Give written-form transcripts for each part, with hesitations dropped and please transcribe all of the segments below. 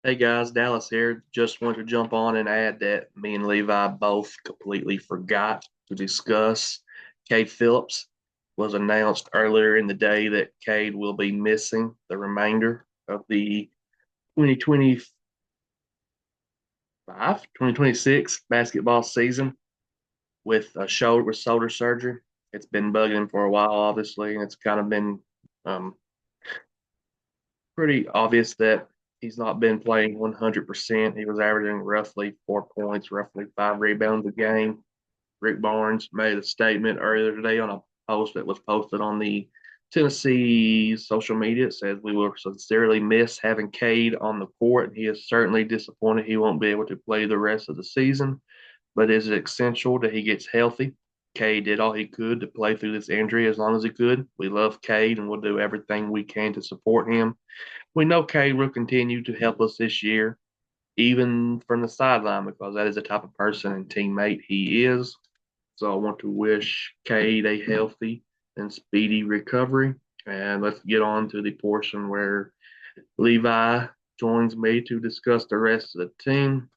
Hey guys, Dallas here. Just want to jump on and add that me and Levi both completely forgot to discuss Cade Phillips. Was announced earlier in the day that Cade will be missing the remainder of the 2026 basketball season with a shoulder surgery. It's been bugging him for a while, obviously, and it's kind of been um, pretty obvious that he's not been playing 100%. He was averaging roughly 4 points, roughly 5 rebounds a game. Rick Barnes made a statement earlier today on a post that was posted on the Tennessee social media. It says, "We will sincerely miss having Cade on the court, and he is certainly disappointed he won't be able to play the rest of the season, but it is essential that he gets healthy. Cade did all he could to play through this injury as long as he could. We love Cade, and we'll do everything we can to support him. We know Cade will continue to help us this year, even from the sideline, because that is the type of person and teammate he is. So I want to wish Cade a healthy and speedy recovery. And let's get on to the portion where Levi joins me to discuss the rest of the team.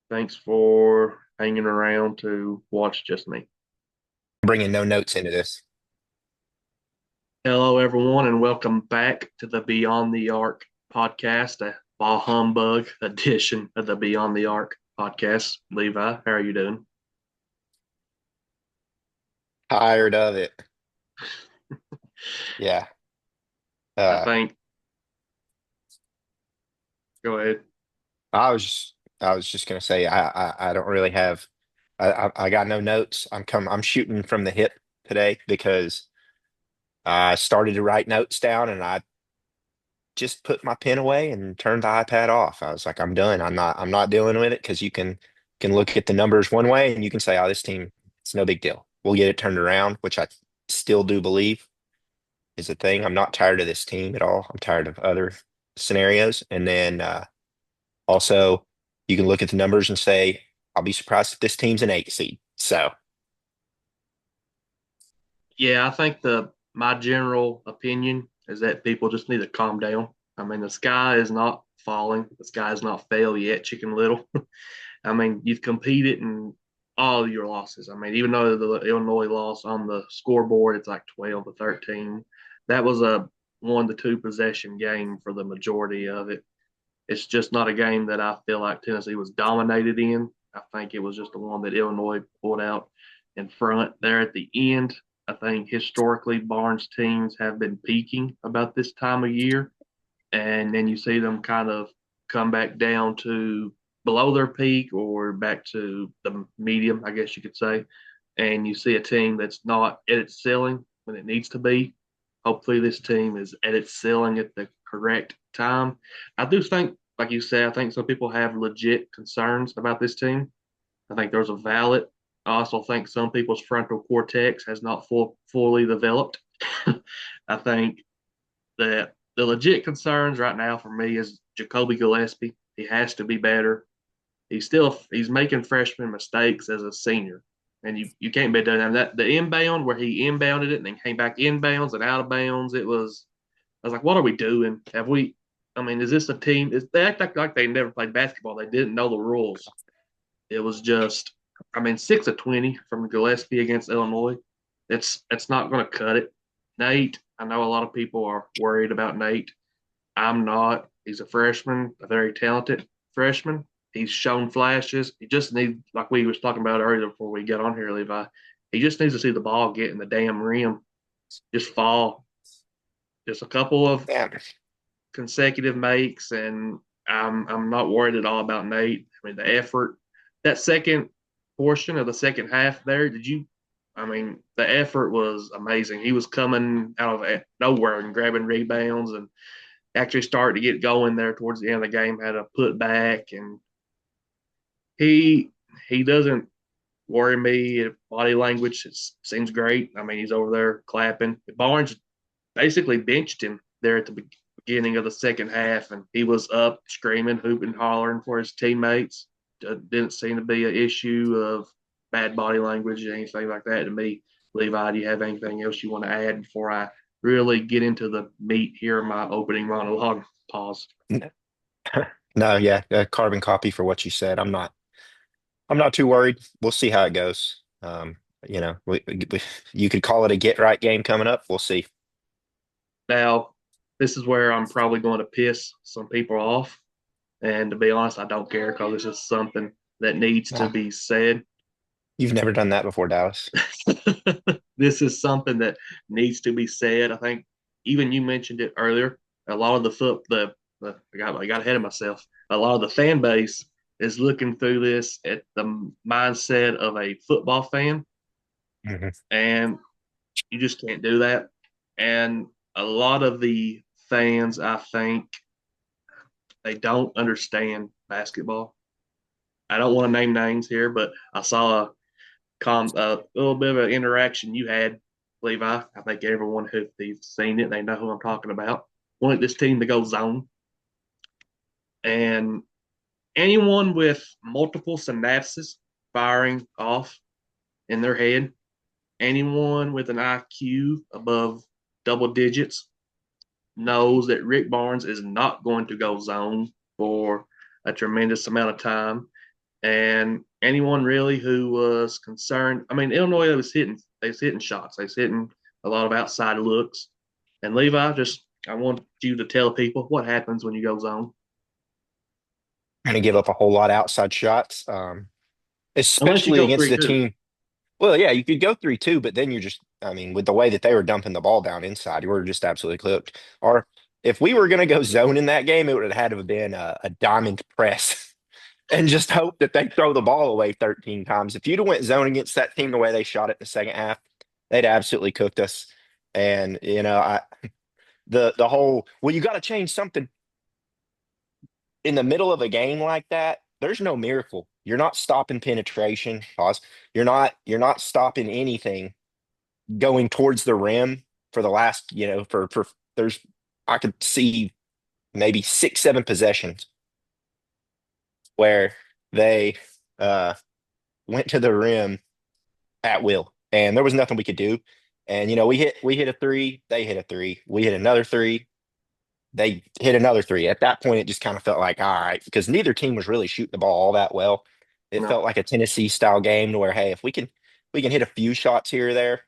Thanks for hanging around to watch just me. Bringing no notes into this. Hello, everyone, and welcome back to the Beyond the Arc podcast, a ball humbug edition of the Beyond the Arc podcast. Levi, how are you doing? Tired of it. Yeah. I Uh, think, go ahead. I was I was just gonna say I don't really have I got no notes. I'm shooting from the hip today because I started to write notes down and I just put my pen away and turned the iPad off. I was like, I'm done. I'm not dealing with it because you can look at the numbers one way and you can say, oh, this team, it's no big deal. We'll get it turned around, which I still do believe is a thing. I'm not tired of this team at all. I'm tired of other scenarios. And then also, you can look at the numbers and say, I'll be surprised if this team's an 8 seed. So, Yeah, I think the my general opinion is that people just need to calm down. I mean, the sky is not falling. The sky is not fell yet, Chicken Little. I mean, you've competed in all your losses. I mean, even though the Illinois loss on the scoreboard, it's like 12-13. That was a 1 to 2 possession game for the majority of it. It's just not a game that I feel like Tennessee was dominated in. I think it was just the one that Illinois pulled out in front there at the end. I think historically Barnes teams have been peaking about this time of year, and then you see them kind of come back down to below their peak or back to the medium, I guess you could say. And you see a team that's not at its ceiling when it needs to be. Hopefully, this team is at its ceiling at the correct time. I do think, like you said, I think some people have legit concerns about this team. I think there's a valid. I also think some people's frontal cortex has not fully developed. I think that the legit concerns right now for me is Jacoby Gillespie. He has to be better. He's making freshman mistakes as a senior, and you can't be doing that. The inbound where he inbounded it and then came back inbounds and out of bounds. I was like, what are we doing? Have we? I mean, is this a team? They act like they never played basketball. They didn't know the rules. It was just, I mean, 6 of 20 from Gillespie against Illinois. It's not going to cut it. Nate, I know a lot of people are worried about Nate. I'm not. He's a freshman, a very talented freshman. He's shown flashes. He just needs, like we was talking about earlier before we got on here, Levi. He just needs to see the ball get in the damn rim, just fall. Just a couple of yeah, consecutive makes, and I'm not worried at all about Nate. I mean, the effort, that second portion of the second half there, did you? I mean, the effort was amazing. He was coming out of nowhere and grabbing rebounds and actually started to get going there towards the end of the game. Had a put back, and he he doesn't worry me. Body language seems great. I mean, he's over there clapping. Barnes basically benched him there at the beginning of the second half, and he was up screaming, hooping, hollering for his teammates. Didn't seem to be an issue of bad body language or anything like that to me. Levi, do you have anything else you want to add before I really get into the meat here of my opening monologue? Pause. No, yeah, a carbon copy for what you said. I'm not too worried. We'll see how it goes. You know, you could call it a get right game coming up. We'll see. Now, this is where I'm probably going to piss some people off. And to be honest, I don't care because it's just something that needs to Nah, be said. you've never done that before, Dallas. This is something that needs to be said. I think even you mentioned it earlier. A lot of I got ahead of myself. A lot of the fan base is looking through this at the mindset of a football fan, Mhm. and you just can't do that. And a lot of the fans, I think, they don't understand basketball. I don't want to name names here, but I saw a little bit of an interaction you had, Levi. I think everyone who's seen it, they know who I'm talking about. Wanted this team to go zone, and anyone with multiple synapses firing off in their head, anyone with an IQ above double digits knows that Rick Barnes is not going to go zone for a tremendous amount of time. And anyone really who was concerned, I mean, Illinois was hitting shots, they was hitting a lot of outside looks. And Levi, just I want you to tell people what happens when you go zone. Going to give up a whole lot of outside shots, Unless you especially go against three the two. team. Well, yeah, you could go 3-2, but then you're just, I mean, with the way that they were dumping the ball down inside, you were just absolutely cooked. Or if we were going to go zone in that game, it would have had to have been a diamond press and just hope that they throw the ball away 13 times. If you'd have went zone against that team the way they shot it in the second half, they'd absolutely cooked us. And, you know, the whole, well, you got to change something in the middle of a game like that. There's no miracle. You're not stopping penetration. Pause. You're not stopping anything going towards the rim for the last, you know, for there's I could see maybe 6, 7 possessions where they uh went to the rim at will, and there was nothing we could do. And you know, we hit a three, they hit a three, we hit another three, they hit another three. At that point, it just kind of felt like all right, because neither team was really shooting the ball all that well. It No. felt like a Tennessee style game to where hey, if we can hit a few shots here or there,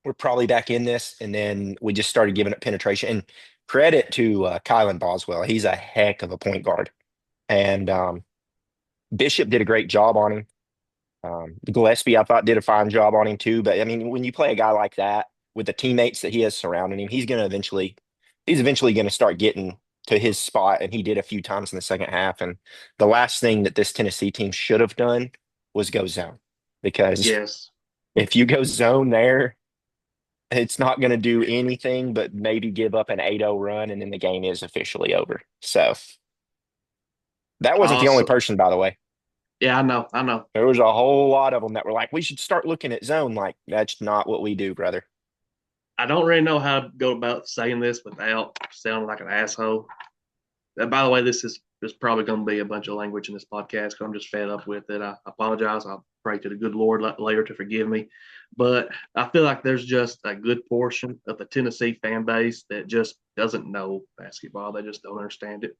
we're probably back in this. And then we just started giving up penetration. And credit to Kylan Boswell. He's a heck of a point guard. And Bishop did a great job on him. Gillespie, I thought, did a fine job on him too. But I mean, when you play a guy like that with the teammates that he has surrounding him, he's eventually going to start getting to his spot. And he did a few times in the second half. And the last thing that this Tennessee team should have done was go zone. Because Yes. if you go zone there, it's not going to do anything but maybe give up an 8-0 run, and then the game is officially over. So that wasn't the only Awesome. person, by the way. Yeah, I know. I know. There was a whole lot of them that were like, we should start looking at zone. Like, that's not what we do, brother. I don't really know how to go about saying this without sounding like an asshole. By the way, this probably going to be a bunch of language in this podcast because I'm just fed up with it. I apologize. I pray to the good Lord later to forgive me. But I feel like there's just a good portion of the Tennessee fan base that just doesn't know basketball. They just don't understand it.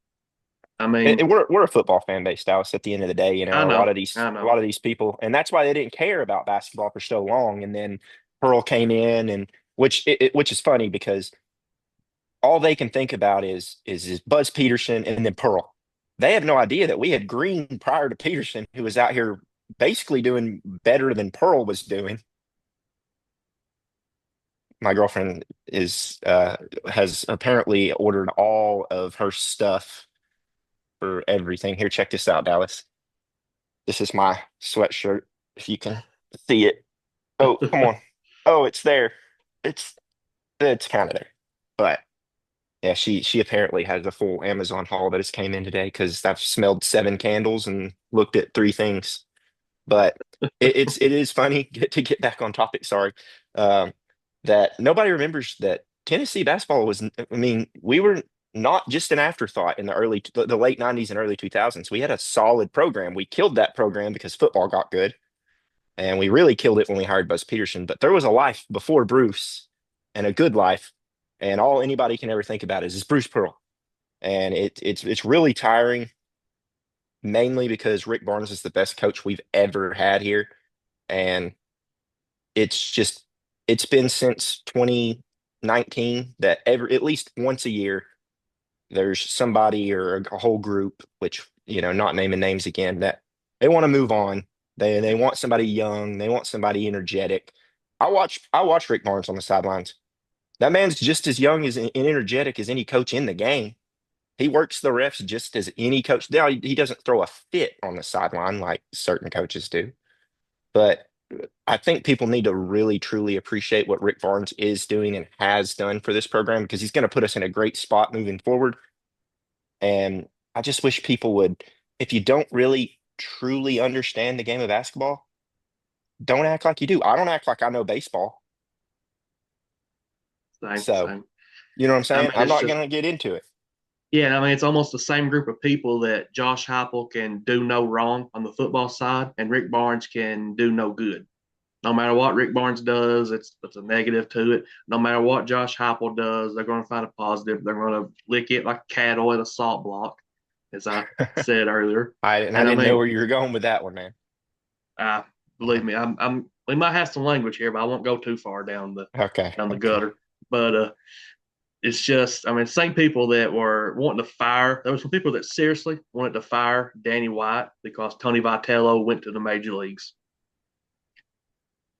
I mean, And we're a football fan base, Dallas. At the end of the day, you I know, know, I a know. lot of these people, and that's why they didn't care about basketball for so long. And then Pearl came in, and which is funny because all they can think about is Buzz Peterson and then Pearl. They have no idea that we had Green prior to Peterson, who was out here basically doing better than Pearl was doing. My girlfriend is has apparently ordered all of her stuff for everything. Here, check this out, Dallas. This is my sweatshirt. If you can see it. Oh, come on. Oh, it's there. It's it's kind of there. But yeah, she apparently has a full Amazon haul that just came in today because I've smelled 7 candles and looked at 3 things. But it is funny to get back on topic. Sorry, um, that nobody remembers that Tennessee basketball was. I mean, we were not just an afterthought in the late '90s and early 2000s. We had a solid program. We killed that program because football got good, and we really killed it when we hired Buzz Peterson. But there was a life before Bruce, and a good life, and all anybody can ever think about is Bruce Pearl. and it's really tiring, mainly because Rick Barnes is the best coach we've ever had here, and it's just it's been since 2019 that every at least once a year there's somebody or a whole group, which, not naming names again, that they want to move on. They want somebody young, they want somebody energetic. I watch Rick Barnes on the sidelines. That man's just as young as and energetic as any coach in the game. He works the refs just as any coach. Now he doesn't throw a fit on the sideline like certain coaches do. But I think people need to really truly appreciate what Rick Barnes is doing and has done for this program, because he's going to put us in a great spot moving forward. And I just wish people would, if you don't really truly understand the game of basketball, don't act like you do. I don't act like I know baseball. Same, So, same. you know what I'm I saying? mean, I'm it's not just going to get into it. yeah. I mean, it's almost the same group of people that Josh Heupel can do no wrong on the football side, and Rick Barnes can do no good. No matter what Rick Barnes does, it's a negative to it. No matter what Josh Heupel does, they're going to find a positive. They're going to lick it like cattle at a salt block, as I said earlier. I And I didn't know mean, where you were going with that one, man. uh, believe me, we might have some language here, but I won't go too far Okay, down the okay. gutter. But it's just, I mean, same people that were wanting to fire. There were some people that seriously wanted to fire Danny White because Tony Vitello went to the major leagues.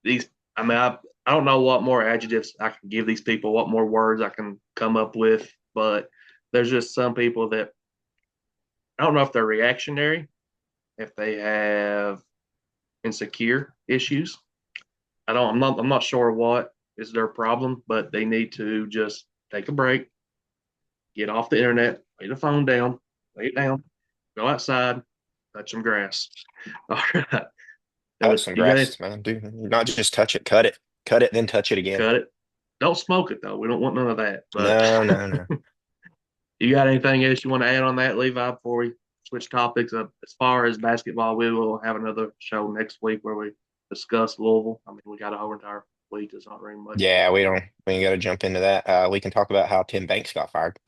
These, I mean, I don't know what more adjectives I can give these people, what more words I can come up with, but there's just some people that I don't know if they're reactionary, if they have insecure issues. I'm not sure what is their problem, but they need to just take a break, get off the internet, lay the phone down, lay it down, go outside, touch some grass. All right. Cut some You got grass, it. man. Do not just touch it, cut it. Cut it, then touch it again. Cut it. Don't smoke it though. We don't want none of that. But No, no, no. you got anything else you want to add on that, Levi, before we switch topics? As far as basketball, we will have another show next week where we discuss Louisville. I mean, we got a whole entire week. There's not very much Yeah, going we on. don't we ain't gotta jump into that. We can talk about how Tim Banks got fired.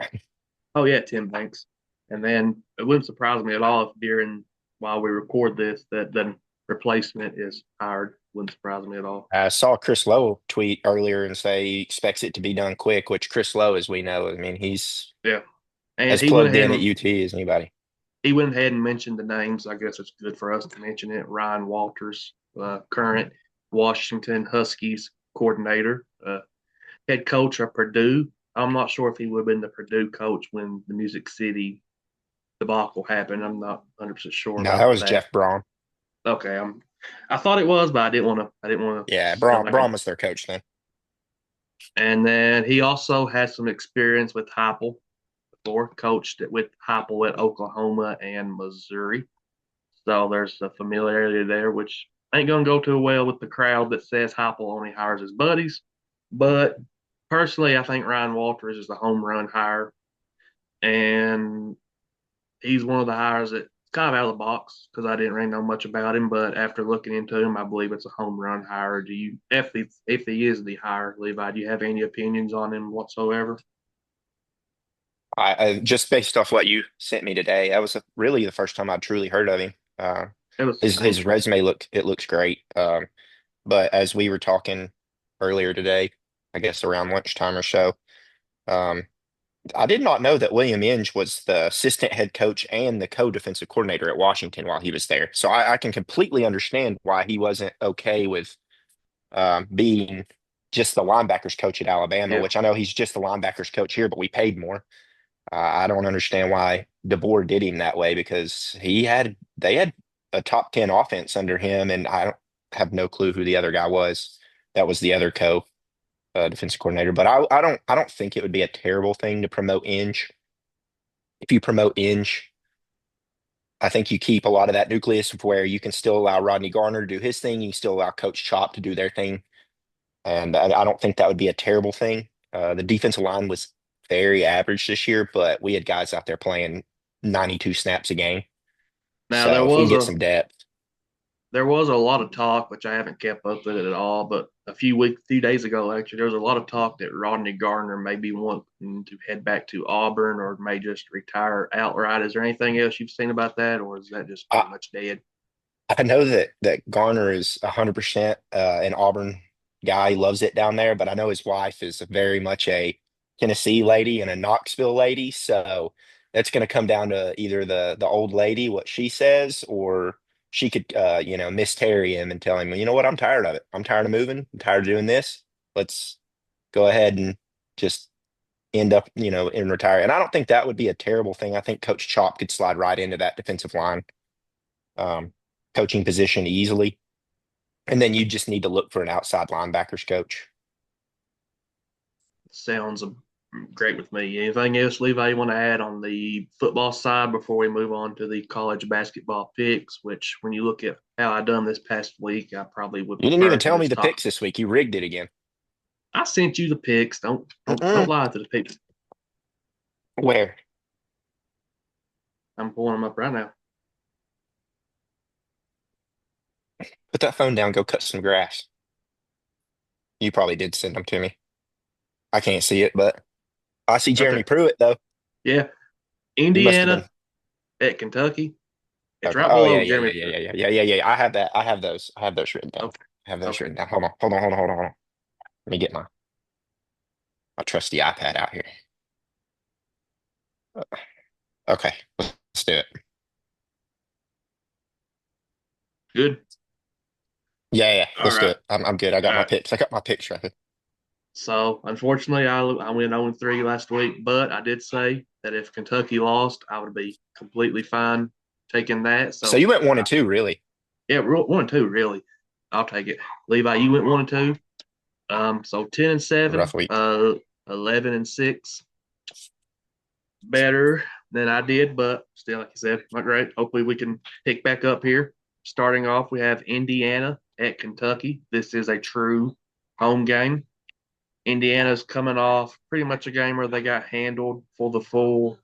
Oh yeah, Tim Banks. And then it wouldn't surprise me at all if during while we record this that the replacement is hired. Wouldn't surprise me at all. I saw Chris Lowe tweet earlier and say he expects it to be done quick, which Chris Lowe, as we know, I mean, he's Yeah. And as he went plugged ahead in at and UT as anybody. he went ahead and mentioned the names. I guess it's good for us to mention it. Ryan Walters, current Washington Huskies coordinator, head coach of Purdue. I'm not sure if he would have been the Purdue coach when the Music City debacle happened. I'm not 100% sure No, that about was that. Jeff Braun. Okay, I thought it was, but I didn't want to. I didn't want to Yeah, sound Braun like I. Braun was their coach then. And then he also had some experience with Heupel before, coached with Heupel at Oklahoma and Missouri. So there's a familiarity there, which ain't going to go too well with the crowd that says Heupel only hires his buddies. But personally, I think Ryan Walters is the home run hire, and he's one of the hires that's kind of out of the box because I didn't really know much about him. But after looking into him, I believe it's a home run hire. Do you, if he is the hire, Levi, do you have any opinions on him whatsoever? I just based off what you sent me today, that was really the first time I'd truly heard of him. It was the same His for me. resume looks great. But as we were talking earlier today, I guess around lunchtime or so, um, I did not know that William Inge was the assistant head coach and the co-defensive coordinator at Washington while he was there. So I can completely understand why he wasn't okay with being just the linebackers coach at Alabama, Yeah. which I know he's just the linebackers coach here, but we paid more. I don't understand why DeBoer did him that way, because they had a top 10 offense under him, and I don't have no clue who the other guy was. That was the other defensive coordinator. But I don't think it would be a terrible thing to promote Inge. If you promote Inge, I think you keep a lot of that nucleus of where you can still allow Rodney Garner to do his thing. You can still allow Coach Chop to do their thing. And I don't think that would be a terrible thing. The defensive line was very average this year, but we had guys out there playing 92 snaps a game. Now there So if we can was get a some depth, there was a lot of talk, which I haven't kept up with it at all. But few days ago, actually, there was a lot of talk that Rodney Gardner may be wanting to head back to Auburn or may just retire outright. Is there anything else you've seen about that, or is that just I, pretty much dead? I know that Garner is 100% an Auburn guy. He loves it down there, but I know his wife is very much a Tennessee lady and a Knoxville lady. So that's going to come down to either the old lady, what she says, or she could miscarry him and tell him, you know what, I'm tired of it. I'm tired of moving. I'm tired of doing this. Let's go ahead and just end up, in retire. And I don't think that would be a terrible thing. I think Coach Chop could slide right into that defensive line um, coaching position easily. And then you just need to look for an outside linebackers coach. Sounds great with me. Anything else, Levi, you want to add on the football side before we move on to the college basketball picks? Which, when you look at how I done this past week, I probably would You didn't prefer even to tell me just the talk. picks this week. You rigged it again. I sent you the picks. Don't Mm-mm. lie to the people. Where? I'm pulling them up right now. Put that phone down, go cut some grass. You probably did send them to me. I can't see it, but I see Right Jeremy there. Pruitt though. Yeah. You must have been Indiana at Kentucky. It's okay. right Oh yeah, below yeah, yeah, Jeremy yeah, Pruitt. yeah, yeah, yeah, yeah, yeah. I have that. I have those. I have those written down. Okay. I have those Okay. written down. Hold on, hold on, hold on, hold on, hold on. Let me get my trusty iPad out here. Okay, let's do it. Good. Yeah, yeah, All let's do right. it. I'm good. I All got my right. picks. I got my picks right here. So unfortunately, I went 0-3 last week, but I did say that if Kentucky lost, I would be completely fine taking that. So So you went 1-2, really? yeah, 1-2 really. I'll take it. Levi, you went 1-2. So 10-7, Rough week. 11-6, better than I did, but still, like you said, not great. Hopefully, we can pick back up here. Starting off, we have Indiana at Kentucky. This is a true home game. Indiana's coming off pretty much a game where they got handled for the full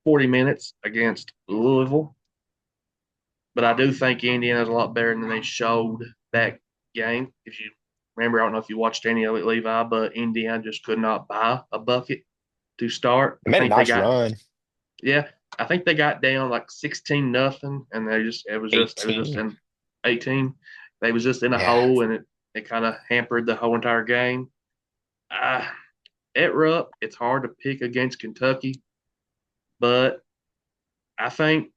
40 minutes against Louisville. But I do think Indiana's a lot better than they showed that game. If you remember, I don't know if you watched any of it, Levi, but Indiana just could not buy a bucket to start. They made a nice run. Yeah, I think they got down like 16-0, and it was just 18. in 18. They was just in a Yeah. hole, and it kind of hampered the whole entire game. Uh, at Rupp, it's hard to pick against Kentucky, but I think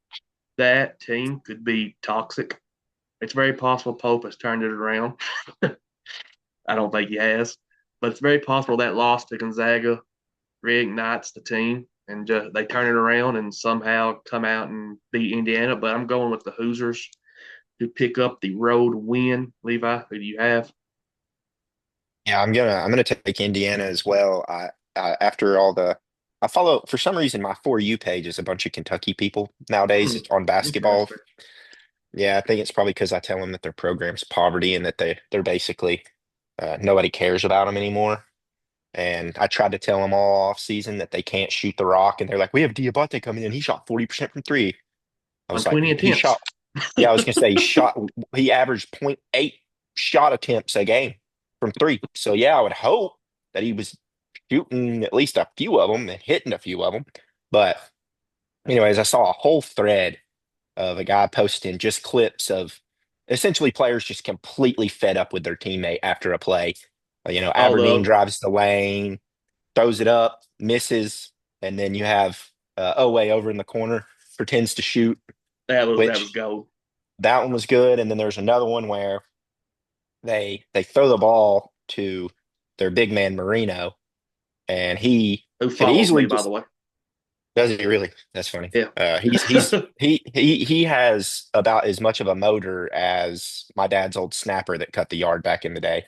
that team could be toxic. It's very possible Pope has turned it around. I don't think he has, but it's very possible that loss to Gonzaga reignites the team and just they turn it around and somehow come out and beat Indiana. But I'm going with the Hoosiers to pick up the road win. Levi, who do you have? Yeah, I'm gonna take Indiana as well. After all I follow for some reason my For You page is a bunch of Kentucky people nowadays. Hmm, It's on basketball. interesting. Yeah, I think it's probably because I tell them that their program's poverty and that they're basically nobody cares about them anymore. And I tried to tell them all off season that they can't shoot the rock, and they're like, "We have Diabate coming in. He shot 40% from three." I On was like, 20 "He attempts. shot." Yeah, I was gonna say he averaged point 0.8 shot attempts a game from three. So yeah, I would hope that he was shooting at least a few of them and hitting a few of them. But anyways, I saw a whole thread of a guy posting just clips of essentially players just completely fed up with their teammate after a play. Oh, Aberdeen drives the lane, throws it up, misses, and then you have Owe over in the corner pretends to shoot, that was which gold. that one was good. And then there's another one where they throw the ball to their big man Marino, and he Who could follows me, easily by the just way? does he really? That's funny. Yeah. He has about as much of a motor as my dad's old snapper that cut the yard back in the day.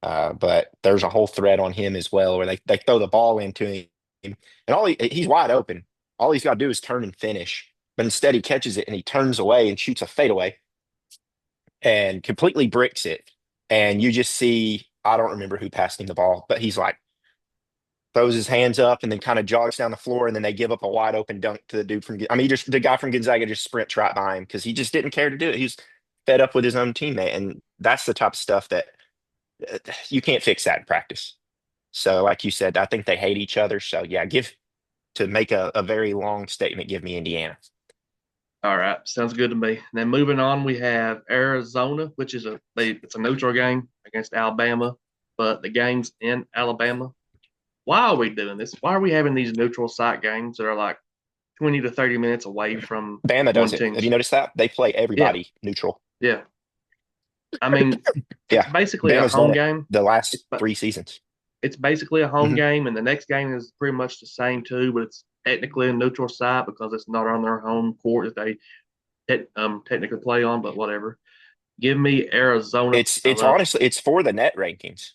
But there's a whole thread on him as well where they throw the ball into him, and he's wide open. All he's got to do is turn and finish. But instead, he catches it and he turns away and shoots a fadeaway and completely bricks it. And you just see, I don't remember who passed him the ball, but he's like throws his hands up and then kind of jogs down the floor, and then they give up a wide open dunk to the dude from. I mean, just the guy from Gonzaga just sprints right by him because he just didn't care to do it. fed up with his own teammate, and that's the type of stuff that you can't fix that in practice. So, like you said, I think they hate each other. So, yeah, give to make a very long statement, give me Indiana. All right, sounds good to me. And then moving on, we have Arizona, which is it's a neutral game against Alabama, but the game's in Alabama. Why are we doing this? Why are we having these neutral site games that are like 20 to 30 minutes away from Bama does one it. Have you team's? noticed that? They play Yeah, everybody neutral. yeah. I mean, it's Yeah, basically a Bama's done home it game. the It's last but 3 seasons. it's basically a home Hmm. game, and the next game is pretty much the same too, but it's technically a neutral site because it's not on their home court that they technically play on. But whatever. Give me Arizona. I It's love. honestly it's for the net rankings.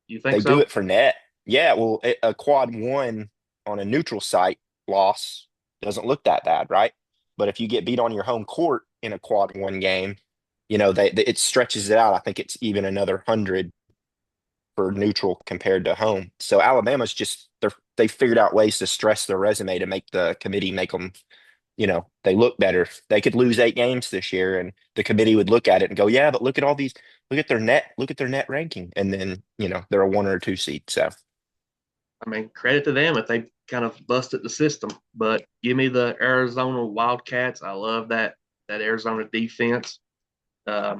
You think They do so? it for net. Yeah, well, a quad one on a neutral site loss doesn't look that bad, right? But if you get beat on your home court in a quad one game, it stretches it out. I think it's even another 100 for neutral compared to home. So Alabama's just they figured out ways to stress their resume to make the committee make them, they look better. They could lose 8 games this year, and the committee would look at it and go, "Yeah, but look at all these, look at their net ranking," and then they're a 1 or 2 seed. So I mean, credit to them if they kind of busted the system. But give me the Arizona Wildcats. I love that Arizona defense. Um,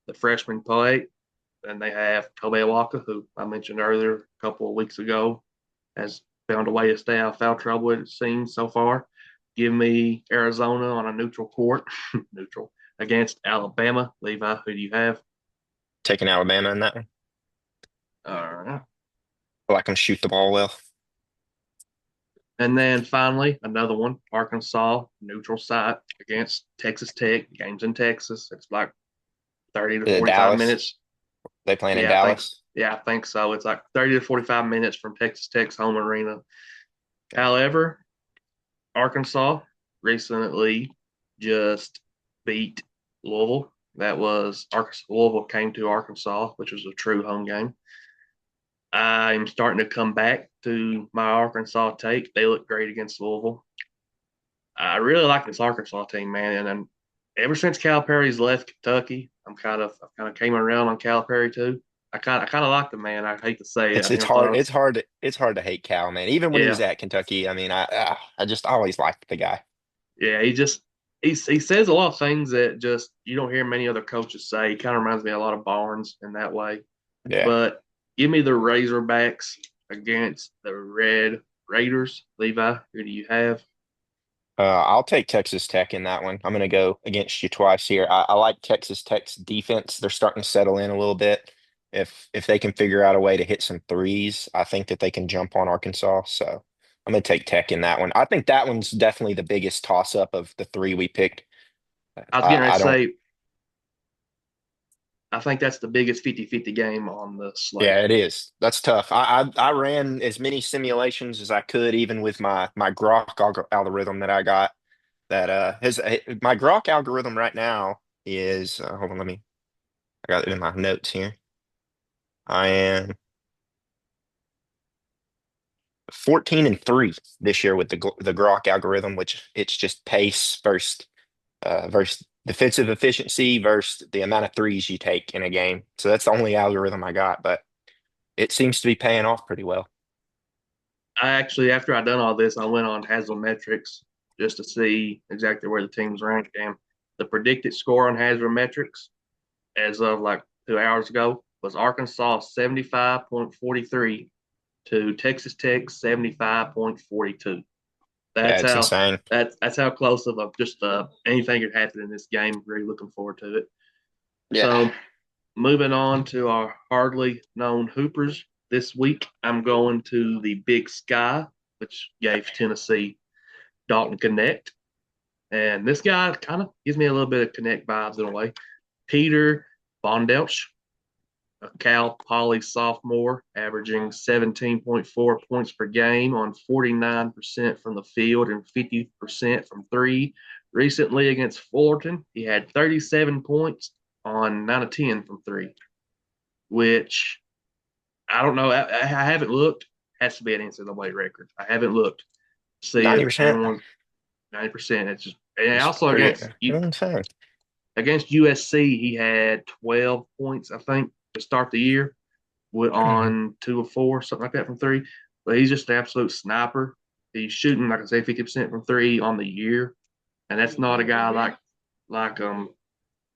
the freshman play, and they have Tobe Walker, who I mentioned earlier a couple of weeks ago, has found a way to stay out of foul trouble. It seems so far. Give me Arizona on a neutral court, neutral against Alabama. Levi, who do you have? taking Alabama in that one. All right. I like them shoot the ball well. And then finally, another one, Arkansas, neutral site against Texas Tech. Games in Texas. It's like 30 to 45 Dallas, minutes. they playing in Yeah, I think Dallas. yeah, I think so. It's like 30 to 45 minutes from Texas Tech's home arena. However, Arkansas recently just beat Louisville. That was Arkansas. Louisville came to Arkansas, which was a true home game. I'm starting to come back to my Arkansas take. They look great against Louisville. I really like this Arkansas team, man. And then ever since Calipari's left Kentucky, I kind of came around on Calipari too. I kind of like the man. I hate to say it. I It's never hard. thought of, It's hard to hate Cal, man. Even when he was yeah, at Kentucky, I mean, I just always liked the guy. yeah. He says a lot of things that just you don't hear many other coaches say. He kind of reminds me a lot of Barnes in that way. Yeah. But give me the Razorbacks against the Red Raiders. Levi, who do you have? I'll take Texas Tech in that one. I'm going to go against you twice here. I like Texas Tech's defense. They're starting to settle in a little bit. If they can figure out a way to hit some threes, I think that they can jump on Arkansas. So I'm going to take Tech in that one. I think that one's definitely the biggest toss up of the three we picked. I was getting ready I to don't. say I think that's the biggest 50-50 game on the slate. Yeah, it is. That's tough. I ran as many simulations as I could, even with my Grok algorithm that I got. That his my Grok algorithm right now is hold on, I got it in my notes here. I am 14-3 this year with the Grok algorithm, which it's just pace versus defensive efficiency versus the amount of threes you take in a game. So that's the only algorithm I got, but it seems to be paying off pretty well. I actually, after I done all this, I went on Haslametrics just to see exactly where the teams ranked. And the predicted score on Haslametrics as of like 2 hours ago was Arkansas 75.43 to Texas Tech 75.42. Yeah, That's it's how insane. that's how close of a just anything could happen in this game. Really looking forward to it. Yeah. So moving on to our hardly known Hoopers this week, I'm going to the Big Sky, which gave Tennessee Dalton Connect. And this guy kind of gives me a little bit of Connect vibes in a way. Peter Bondelch, a Cal Poly sophomore, averaging 17.4 points per game on 49% from the field and 50% from three. Recently against Fullerton, he had 37 points on 9 of 10 from three, which I don't know. I haven't looked. Has to be an NCAA record. I haven't looked to see if 90%. anyone's 90%. It's just and It's also pretty against you. insane. against USC, he had 12 points, I think, to start the year with Mhm. on 2 of 4, something like that from three. But he's just an absolute sniper. He's shooting, like I say, 50% from three on the year, and that's not a guy like um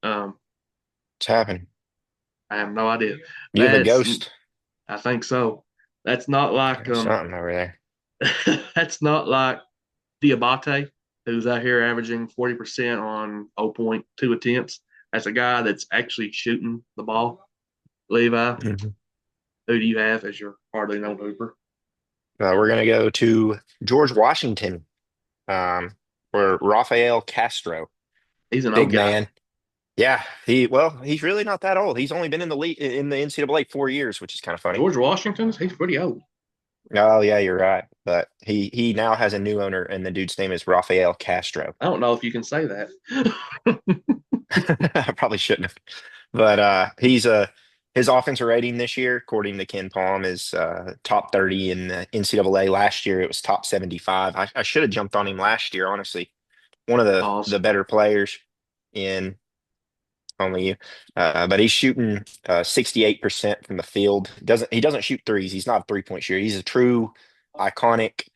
What's happened? I have no idea. You have a That's ghost. I think so. That's not like There's something over there. that's not like Diabate, who's out here averaging 40% on 0.2 attempts. That's a guy that's actually shooting the ball. Levi, Mhm. who do you have as your hardly known hooper? We're gonna go to George Washington, um, or Rafael Castro, He's an old big guy. man. Yeah, he's really not that old. He's only been in the league in the NCAA 4 years, which is kind of funny. George Washington's, he's pretty old. Oh yeah, you're right. But he now has a new owner, and the dude's name is Rafael Castro. I don't know if you can say that. I probably shouldn't have. But he's his offensive rating this year, according to Ken Palm, is top 30 in the NCAA. Last year it was top 75. I should have jumped on him last year, honestly. One of the Pause. better players in only you. But he's shooting 68% from the field. He doesn't shoot threes. He's not a three-point shooter. He's a true iconic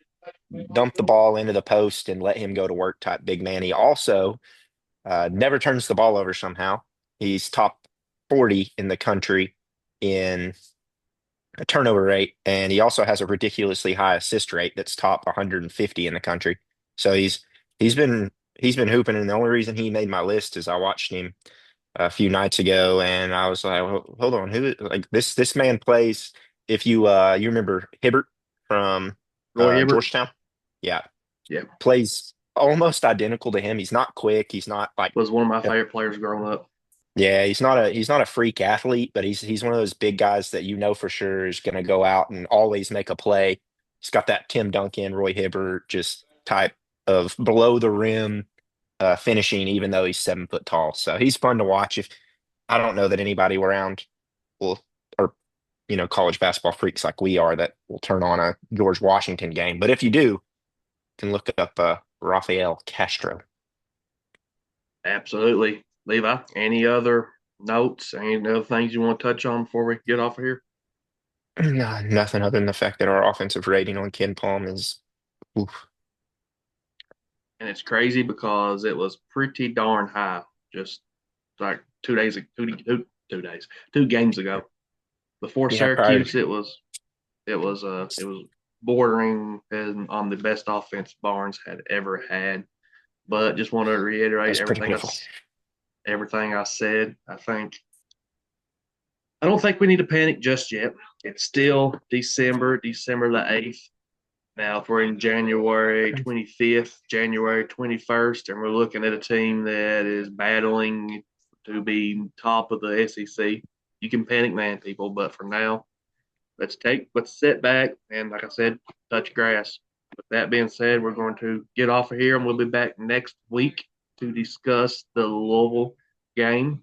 dump the ball into the post and let him go to work type big man. He also never turns the ball over somehow. He's top 40 in the country in a turnover rate, and he also has a ridiculously high assist rate that's top 150 in the country. So he's been he's been hooping, and the only reason he made my list is I watched him a few nights ago, and I was like, Hold on, who like this man plays?" If you remember Hibbert from Roy Hibbert. Georgetown, yeah, Yeah, plays almost identical to him. He's not quick. He's not like was one of my a favorite players growing up. yeah, he's not a freak athlete, but he's one of those big guys that you know for sure is going to go out and always make a play. He's got that Tim Duncan, Roy Hibbert just type of below the rim finishing, even though he's 7 foot tall. So he's fun to watch. If I don't know that anybody around will or college basketball freaks like we are that will turn on a George Washington game, but if you do, you can look up Rafael Castro. Absolutely. Levi, any other notes, any other things you want to touch on before we get off of here? No, nothing other than the fact that our offensive rating on Ken Palm is oof. And it's crazy because it was pretty darn high just like 2 days, 2 days, 2 games ago. Before Yeah, prior. Syracuse, it was bordering on the best offense Barnes had ever had. But just want to reiterate That's pretty pitiful. everything I said. I don't think we need to panic just yet. It's still December the 8th. Now, if we're in January 25th, January 21st, and we're looking at a team that is battling to be top of the SEC, you can panic, man, people. But for now, let's sit back and, like I said, touch grass. With that being said, we're going to get off of here, and we'll be back next week to discuss the Louisville game,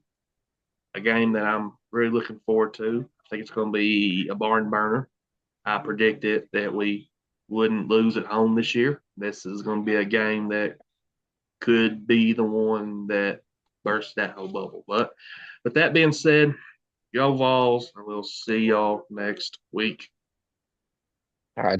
a game that I'm really looking forward to. I think it's going to be a barn burner. I predicted that we wouldn't lose at home this year. This is going to be a game that could be the one that bursts that whole bubble. But with that being said, go Vols, and we'll see y'all next week. All right.